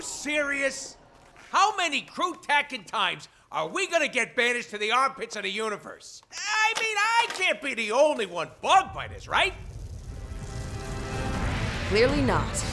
serious? How many crew-tacking times are we gonna get banished to the armpits of the universe? I mean, I can't be the only one bugged by this, right? Clearly not.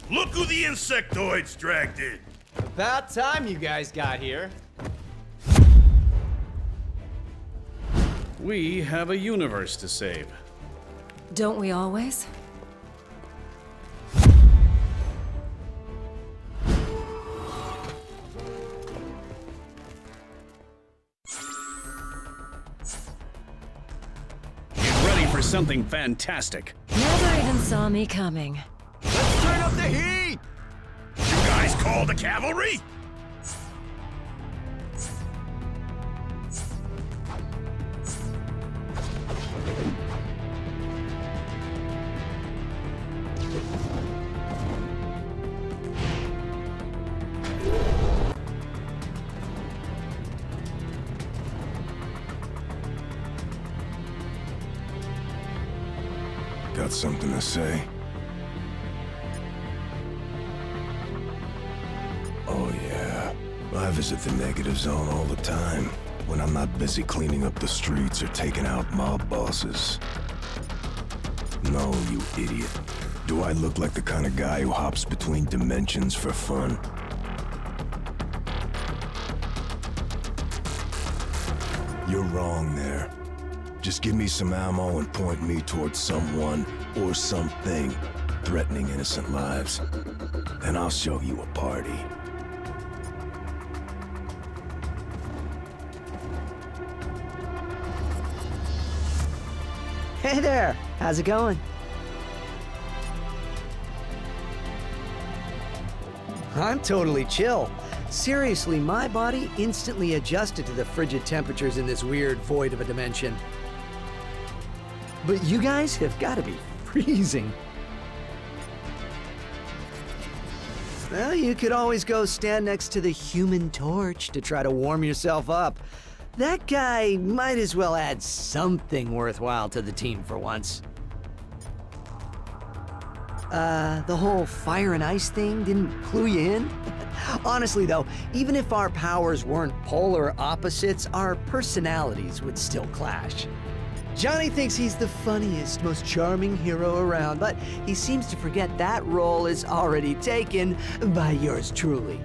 Look who the insectoids dragged in! About time you guys got here. We have a universe to save. Don't we always? Get ready for something fantastic. Never even saw me coming. Let's turn up the heat! You guys call the cavalry? Got something to say? Oh yeah, I visit the negative zone all the time, when I'm not busy cleaning up the streets or taking out mob bosses. No, you idiot. Do I look like the kind of guy who hops between dimensions for fun? You're wrong there. Just give me some ammo and point me towards someone or something threatening innocent lives, and I'll show you a party. Hey there, how's it going? I'm totally chill. Seriously, my body instantly adjusted to the frigid temperatures in this weird void of a dimension. But you guys have got to be freezing. Well, you could always go stand next to the Human Torch to try to warm yourself up. That guy might as well add something worthwhile to the team for once. The whole fire and ice thing didn't clue you in? Honestly though, even if our powers weren't polar opposites, our personalities would still clash. Johnny thinks he's the funniest, most charming hero around, but he seems to forget that role is already taken by yours truly.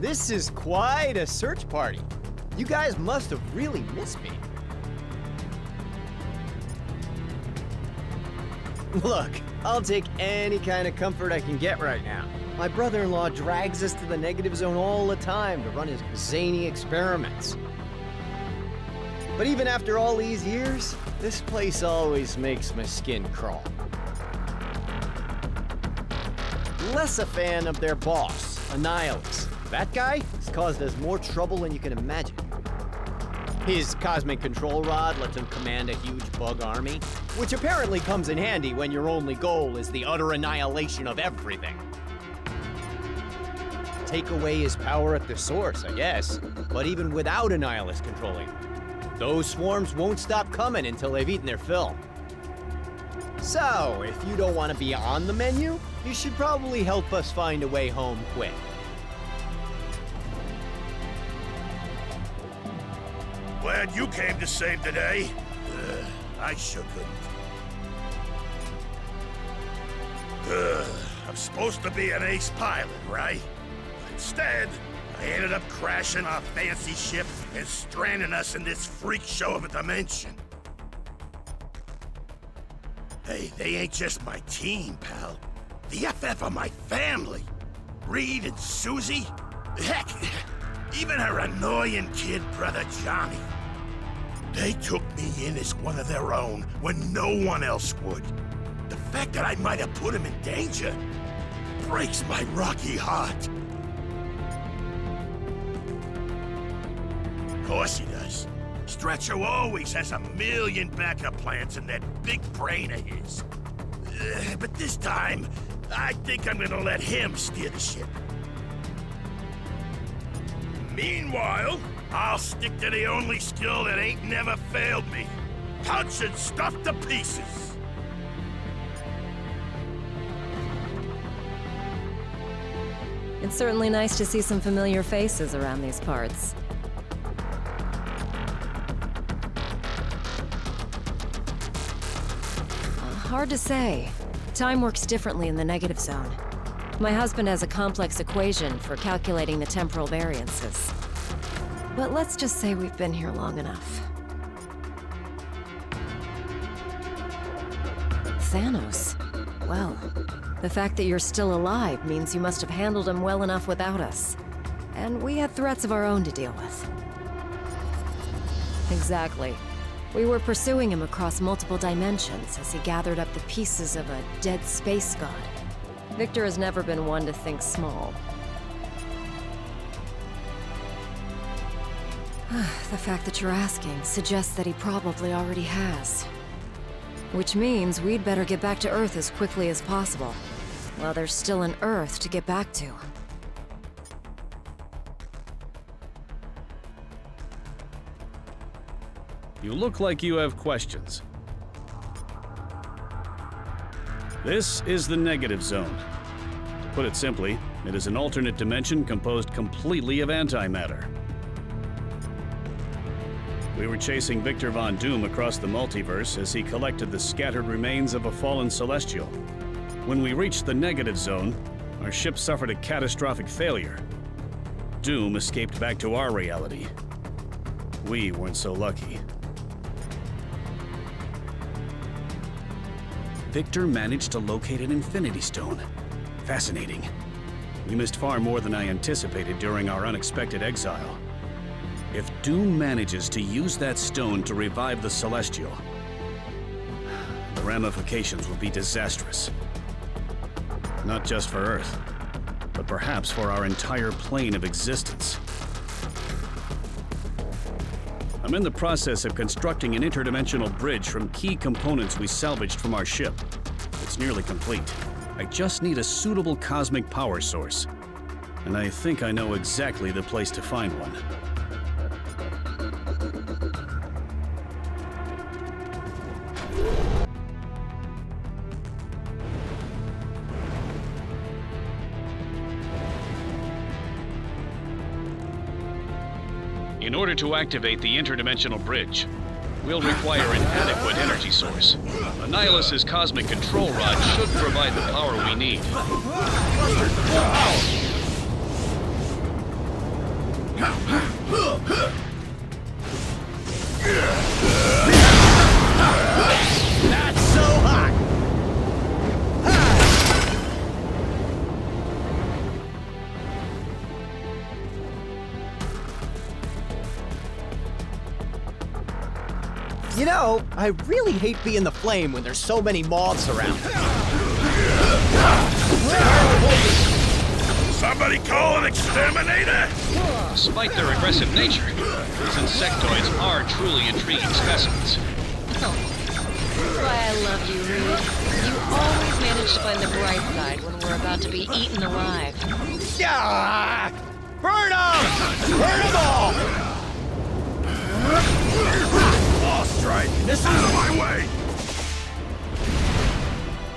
This is quite a search party. You guys must have really missed me. Look, I'll take any kind of comfort I can get right now. My brother-in-law drags us to the negative zone all the time to run his zany experiments. But even after all these years, this place always makes my skin crawl. Less a fan of their boss, Annihilus. That guy has caused us more trouble than you can imagine. His cosmic control rod lets him command a huge bug army, which apparently comes in handy when your only goal is the utter annihilation of everything. Take away his power at the source, I guess, but even without Annihilus controlling, those swarms won't stop coming until they've eaten their fill. So, if you don't want to be on the menu, you should probably help us find a way home quick. Glad you came to save the day. I sure couldn't. I'm supposed to be an ace pilot, right? But instead, I ended up crashing our fancy ship and stranding us in this freak show of a dimension. Hey, they ain't just my team, pal. The FF are my family. Reed and Susie. Heck, even her annoying kid brother Johnny. They took me in as one of their own when no one else would. The fact that I might have put him in danger breaks my rocky heart. Of course he does. Stretcho always has a million backup plans in that big brain of his. But this time, I think I'm gonna let him steer the ship. Meanwhile, I'll stick to the only skill that ain't never failed me. Punching stuff to pieces. It's certainly nice to see some familiar faces around these parts. Hard to say. Time works differently in the negative zone. My husband has a complex equation for calculating the temporal variances. But let's just say we've been here long enough. Thanos. Well, the fact that you're still alive means you must have handled him well enough without us. And we had threats of our own to deal with. Exactly. We were pursuing him across multiple dimensions as he gathered up the pieces of a dead space god. Victor has never been one to think small. The fact that you're asking suggests that he probably already has. Which means we'd better get back to Earth as quickly as possible, while there's still an Earth to get back to. You look like you have questions. This is the negative zone. To put it simply, it is an alternate dimension composed completely of antimatter. We were chasing Victor Von Doom across the multiverse as he collected the scattered remains of a fallen Celestial. When we reached the negative zone, our ship suffered a catastrophic failure. Doom escaped back to our reality. We weren't so lucky. Victor managed to locate an Infinity Stone. Fascinating. We missed far more than I anticipated during our unexpected exile. If Doom manages to use that stone to revive the Celestial, the ramifications will be disastrous. Not just for Earth, but perhaps for our entire plane of existence. I'm in the process of constructing an interdimensional bridge from key components we salvaged from our ship. It's nearly complete. I just need a suitable cosmic power source. And I think I know exactly the place to find one. In order to activate the interdimensional bridge, we'll require an adequate energy source. Annihilus's cosmic control rod should provide the power we need. That's so hot! You know, I really hate being the flame when there's so many moths around. Somebody call an exterminator? Despite their aggressive nature, these insectoids are truly intriguing specimens. Why I love you, Reed. You always manage to find the bright side when we're about to be eaten alive. Yeah! Burn 'em! Burn 'em all! Lost right. This out of my way!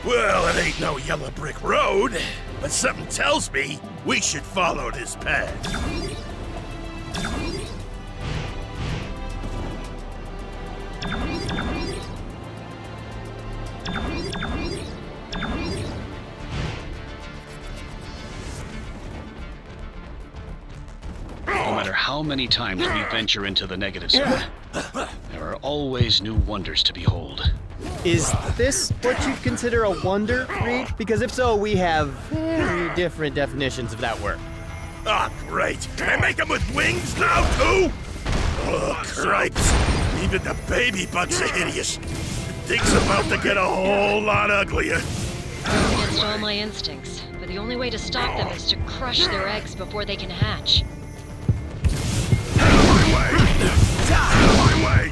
Well, it ain't no yellow brick road, but something tells me we should follow this path. No matter how many times we venture into the negative zone, there are always new wonders to behold. Is this what you'd consider a wonder, Reed? Because if so, we have very different definitions of that word. Ah, great. Can I make them with wings now, too? Oh, cripes. Even the baby bugs are hideous. Things about to get a whole lot uglier. Goes against all my instincts, but the only way to stop them is to crush their eggs before they can hatch. Out of my way! Out of my way!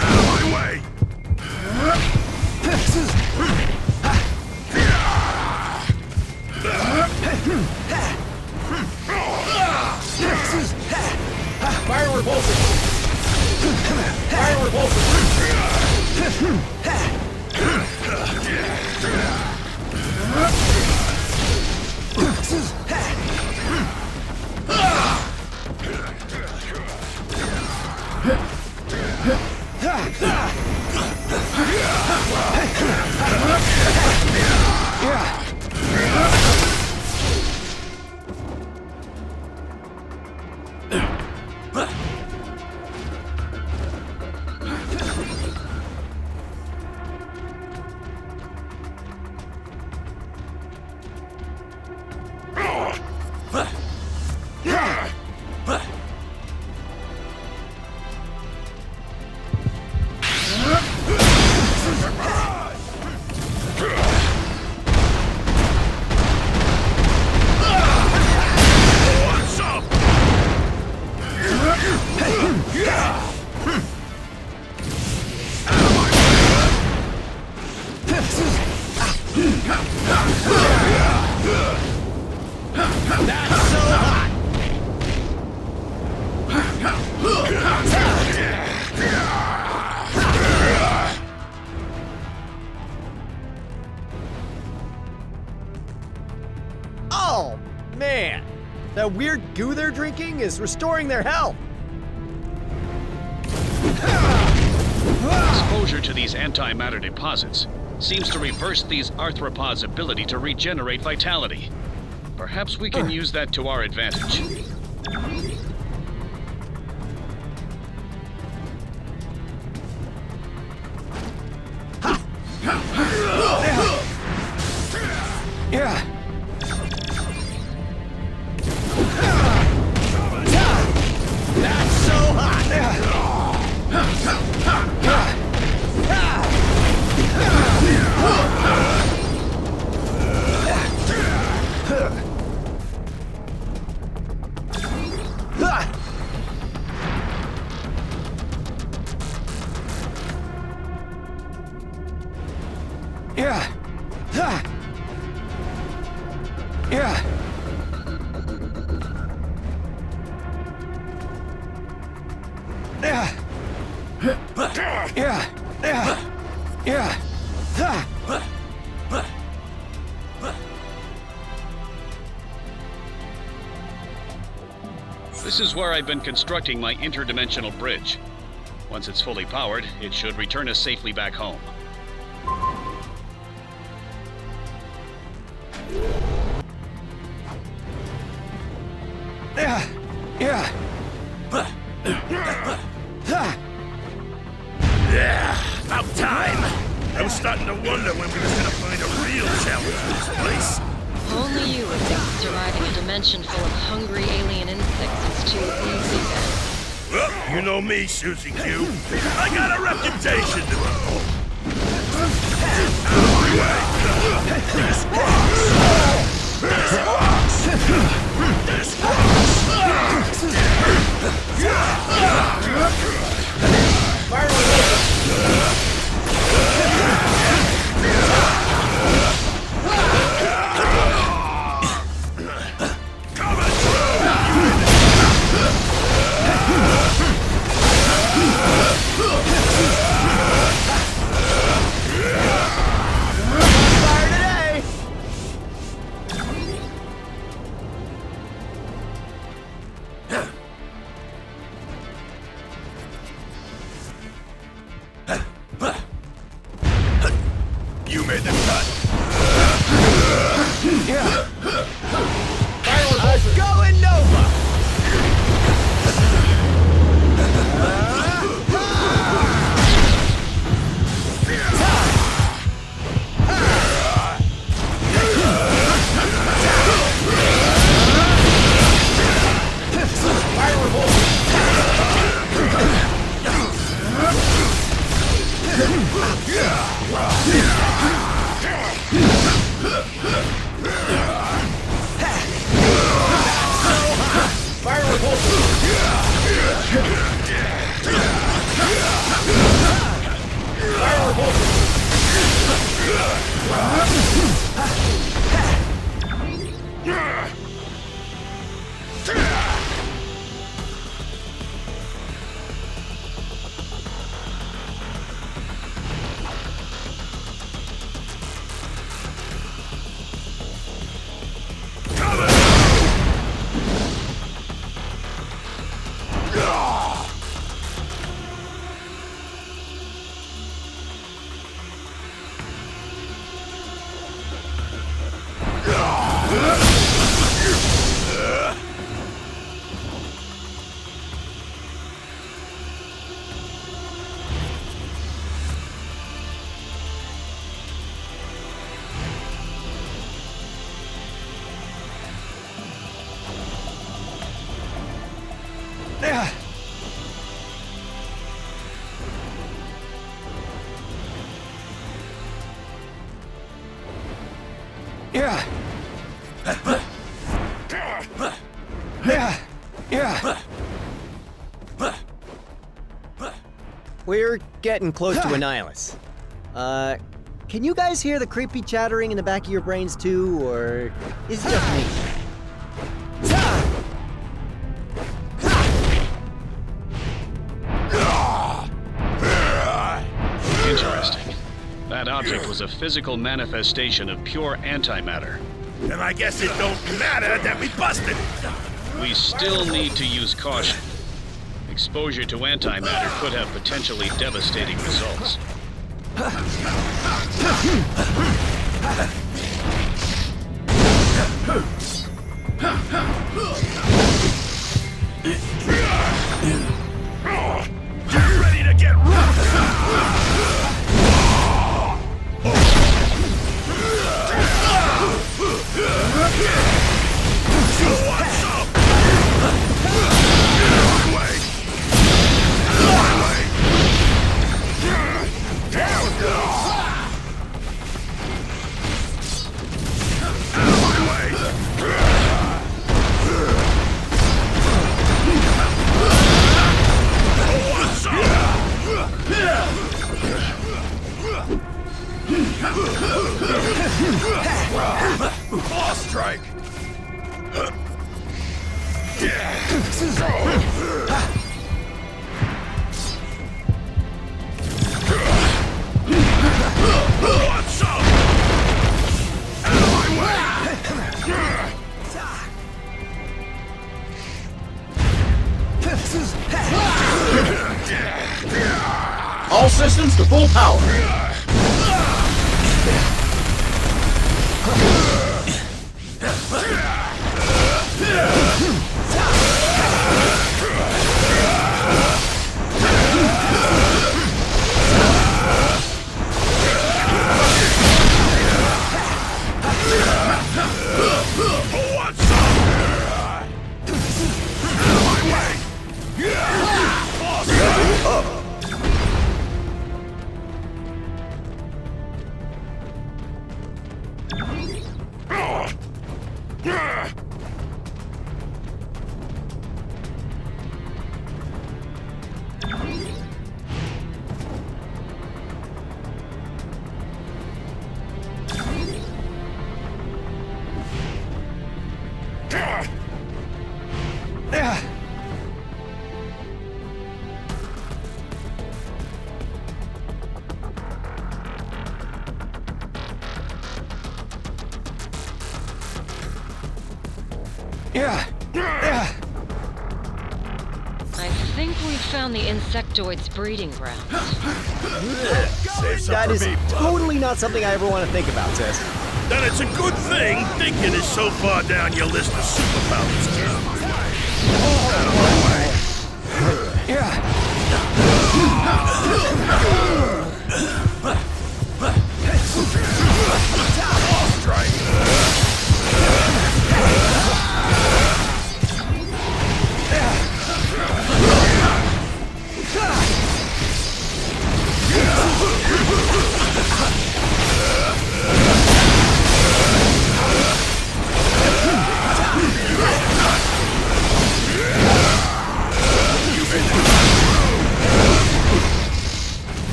Out of my way! Fire repulsor! Fire repulsor! Oh, man. That weird goo they're drinking is restoring their health. Exposure to these antimatter deposits seems to reverse these arthropods' ability to regenerate vitality. Perhaps we can use that to our advantage. Yeah. That's so hot! Yeah. Yeah. Yeah. Yeah. Yeah. Yeah. This is where I've been constructing my interdimensional bridge. Once it's fully powered, it should return us safely back home. Yeah. Yeah. Yeah, about time. I was starting to wonder when we was gonna find a real challenge for this place. Only you would think surviving a dimension full of hungry alien insects is too easy, Ben. Well, you know me, Susie Q. I got a reputation to uphold. Out of my way! This rocks! This rocks! This rocks! Fire repulsor! Fire today! We're getting close to Annihilus. Can you guys hear the creepy chattering in the back of your brains too, or is it just me? Interesting. That object was a physical manifestation of pure antimatter. And I guess it don't matter that we busted it. We still need to use caution. Exposure to antimatter could have potentially devastating results. Get ready to get rough! Boss strike! What's up? Out of my way! All systems to full power. I think we've found the insectoid's breeding ground. Save some That for is me. totally not something I ever want to think about, sis. Then it's a good thing thinking is so far down your list of superpowers, kid. Out of my way. Boss strike!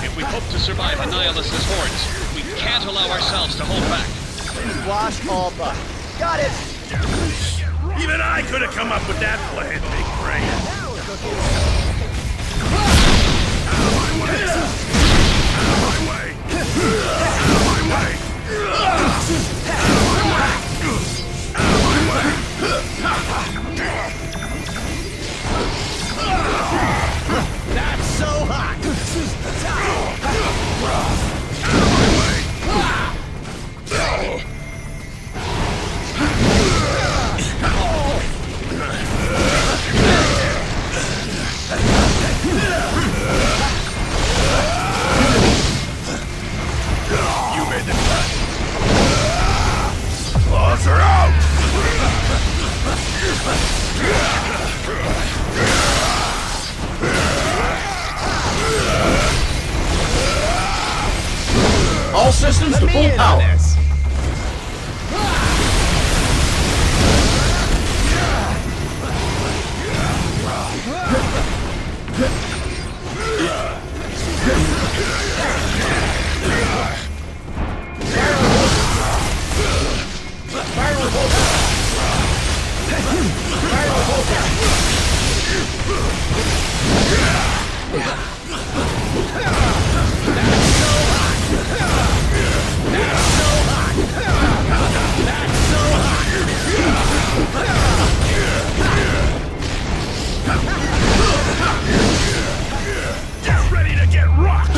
If we hope to survive Annihilus's hordes, Squash all but. Got it! Even I could have come up with that plan, big brain. Now we're cooking. That's so hot! You made the cut. Claws are out! All systems to full power. Get ready to get rocked!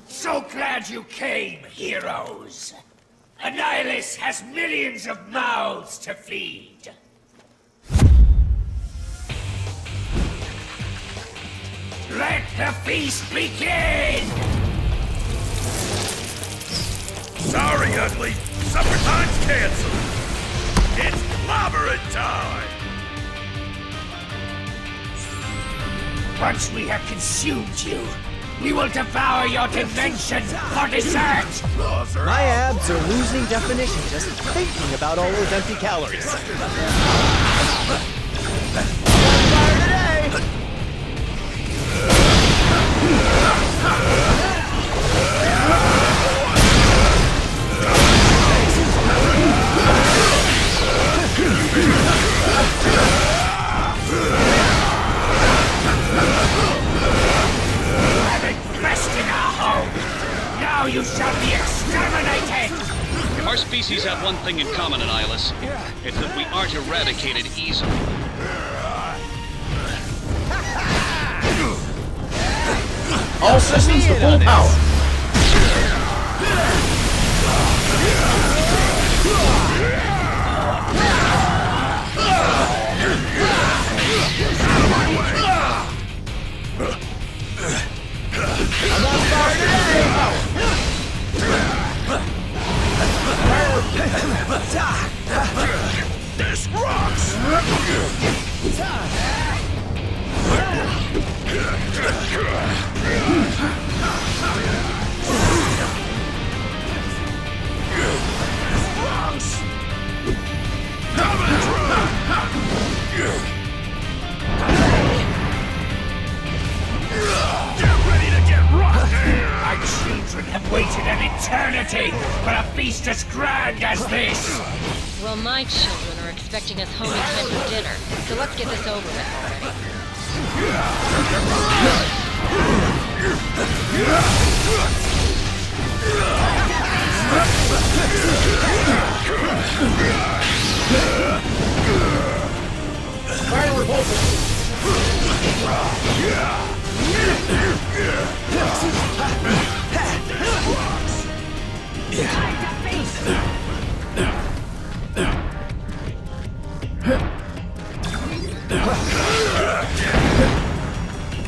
So glad you came, heroes. Annihilus has millions of mouths to feed. Let the feast begin! Sorry, ugly. Supper time's canceled. It's clobbering time! Once we have consumed you, we will devour your dimension for dessert! Claws are My out. abs are losing definition just thinking about all those empty calories. Fire today! Now you shall be exterminated! Our species have one thing in common, Annihilus. It's that we aren't eradicated easily. All systems to full power. ready for a feast as grand as this! Well, my children are expecting us home in time for dinner, so let's get this over with already. Fire repulsor!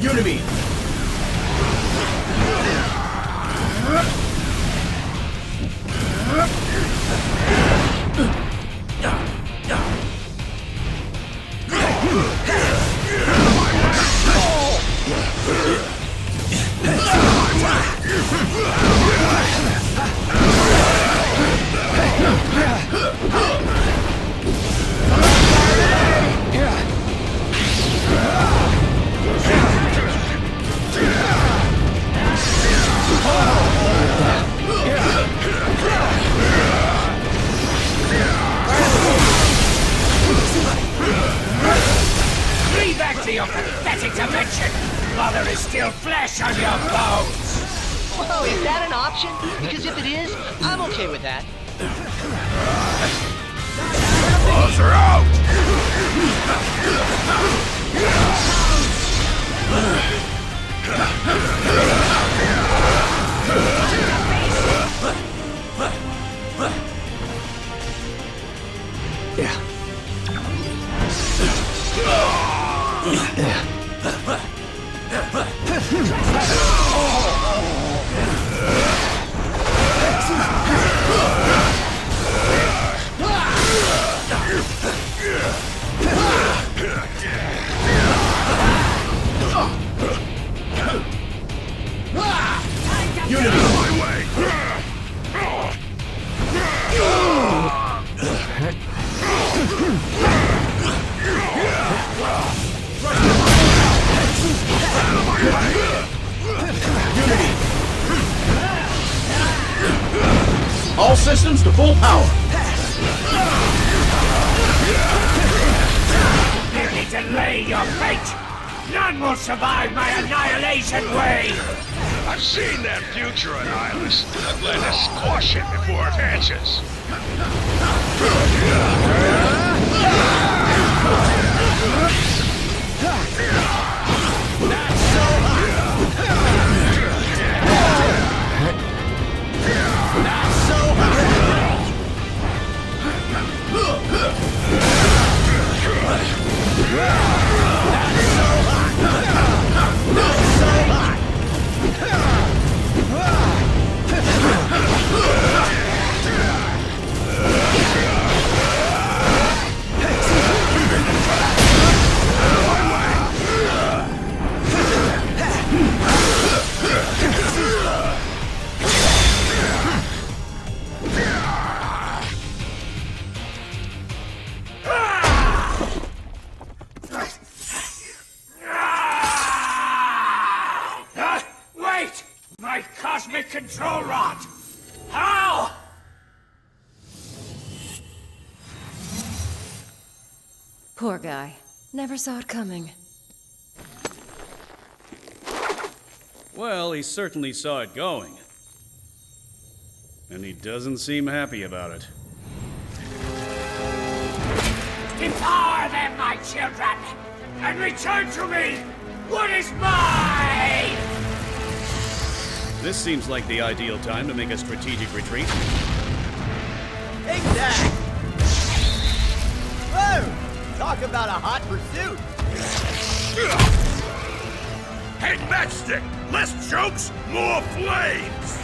Unibeam! Flee back to your pathetic dimension while there is still flesh on your bones! Whoa, is that an option? Because if it is, I'm okay with that. Claws are out! All systems to full power. Merely delay your fate! None will survive my annihilation wave! I've seen that future annihilus. I've learned to squash it before it hatches. Wait! My cosmic control rod! How? Poor guy. Never saw it coming. Well, he certainly saw it going. And he doesn't seem happy about it. Devour them, my children! And return to me what is mine! This seems like the ideal time to make a strategic retreat. Take that! Whoa! Talk about a hot pursuit! Hey, Matchstick! Less jokes, more flames!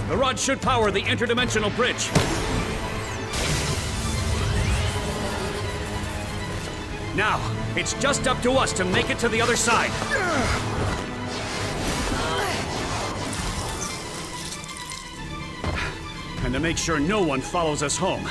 The rod should power the interdimensional bridge. Now, it's just up to us to make it to the other side. And to make sure no one follows us home.